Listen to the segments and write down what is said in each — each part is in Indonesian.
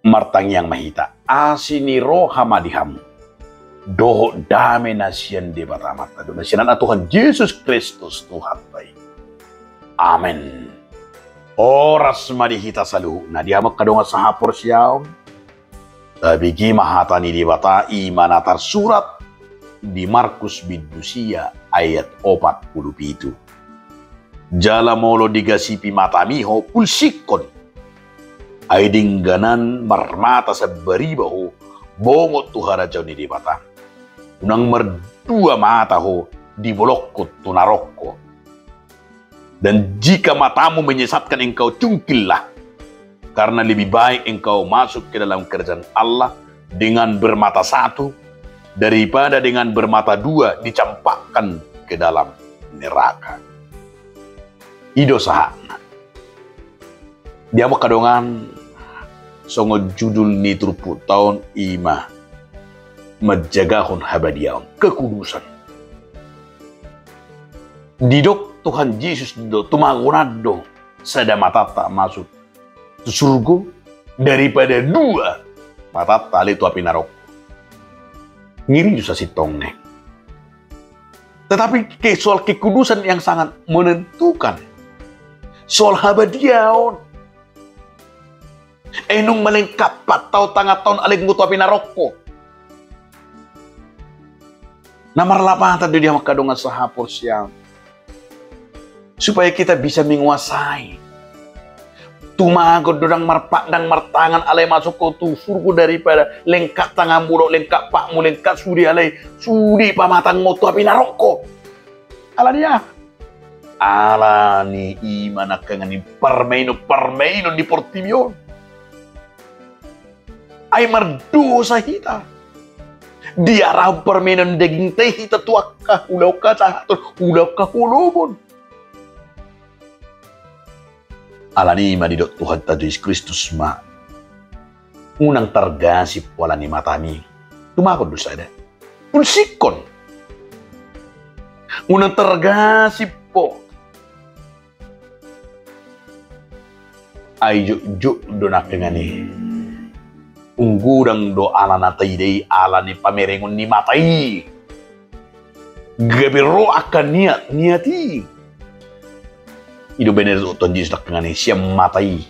martang yang mahita asiniro hamadiham doho dame nasian de batamata do nasian Tuhan Yesus Kristus Tuhan baik. Amen. Oras madihita saluhu na diamak kadonga sahapor siyaw tabigi mahatani di bata imanatar surat di Markus Bidusia ayat 47. Jala molo digasipi matamiho pulsikon ay dingganan marmata sa baribaho bongot tuhara jaw ni di bata. Unang merdua mata ho dibolokot tunarokko. Dan jika matamu menyesatkan engkau cungkillah, karena lebih baik engkau masuk ke dalam kerajaan Allah dengan bermata satu daripada dengan bermata dua dicampakkan ke dalam neraka. Ido sahana. Dia mau kadongan songo judul ni turpu tahun ima majagahun habadiaon kekudusan. Didok Tuhan Yesus do tumagunado sada matata masuk ke surga daripada dua matata itu api narok. Ngiri juga si tongne. Tetapi soal kekudusan yang sangat menentukan. Soal habadiaon. Enung melengkap patau tangga tahun alik ngutu api naroko. Namar lapan tadi dia makadongan sahapur siang. Supaya kita bisa menguasai. Tumagod dodang marpandang martangan alay masuk ke tu surga daripada lengkap tangan mulok lengkap pakmu lengkap sudi alay sudi pamatang moto api naroko. Ala dia. Ala ni imana kangani parmeino di Portimio. Ay mardosa hita. Dia raw permainan daging teh hita tuaka ulaw ka sahaton ulaw ka hulubon. Alani madidot Tuhan Yesus Kristus ma unang targasip wala ni matami tumakod dosa ada pulsikon unang targasip po ay jo do nakengani unggurang do ala natay day ala ni pamerengon ni matay gabiro akan niati Ido bener Tuhan Yesus nak ngani siya matai.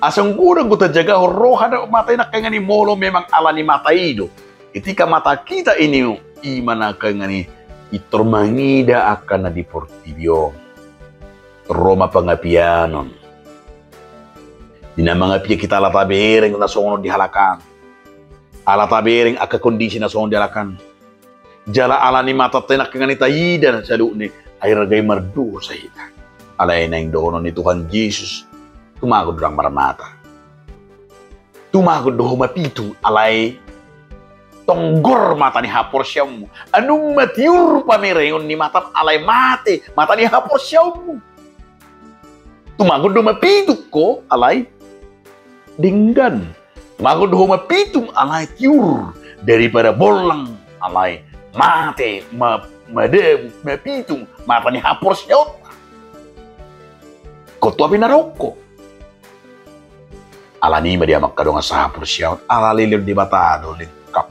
Asang kurang kita jaga roh ada matai nak ngani molo memang ala ni matai do. Ketika mata kita ini imana ngani itormangida akan na di Portimio. Roma pangapianon. Dinamangapia kita ala tabereng na songo dihalakan. Ala tabereng aka kondisi na songo dihalakan. Jala ala ni mata tenak ngani taida na salu ni ay ragay mardu sa ita. Alay na yung doon ni Tuhan Yesus, tumagod lang maramata. Tumagod doon mapito, alay, tonggor mata ni hapor siya mo. Anong matiur pamireyon ni mata, alay mate, mata ni hapor siya mo. Tumagod doon mapito ko, alay, dinggan. Tumagod doon mapito, alay, tiur, daripada bolang, alay, mate, mapito, mata ni hapor siya mo. Koto api naroko. Ala ni dia makadonga sahapur siya. Ala lilir di batado lengkap.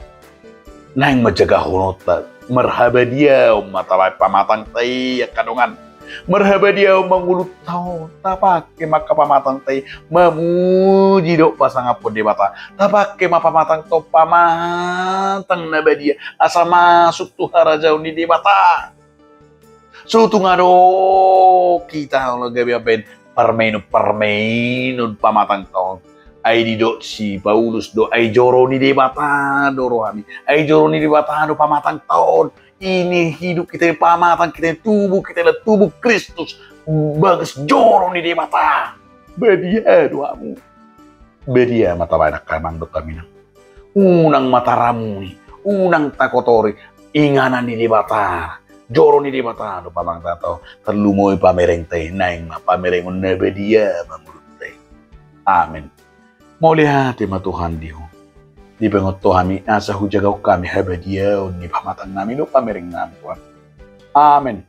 Nang majaga hunota. Merhaba dia matawai pamatang tay kadongan. Merhaba dia mangulut tao. Tapake maka pamatang tay. Mamuji do pasangapun di bata. Tapake mapamatang to pamatang naba dia. Asa masuk tuh harajaw ni di bata. Sutungado kita kalau gabi apen parmeno pamatang taon ay dido si Paulus do ay joro ni debata do rohami ay joro ni debata do pamatang taon ini hidup kita pamatang kita tubuh kita tubuh Kristus bagus joro ni debata bedia doamu bedia mata banyak kamang do kami unang mataramu ni unang takotori inganan ni debata Joro ni di mata do pamang tato terlumoy pamereng teh naing pamereng nebedia mamurut teh. Amin. Mau lihat ma Tuhan diho. Di pengot Tuhan asa hujagaw kami habedia ni pamatang namin do pamereng namin Tuhan. Amin.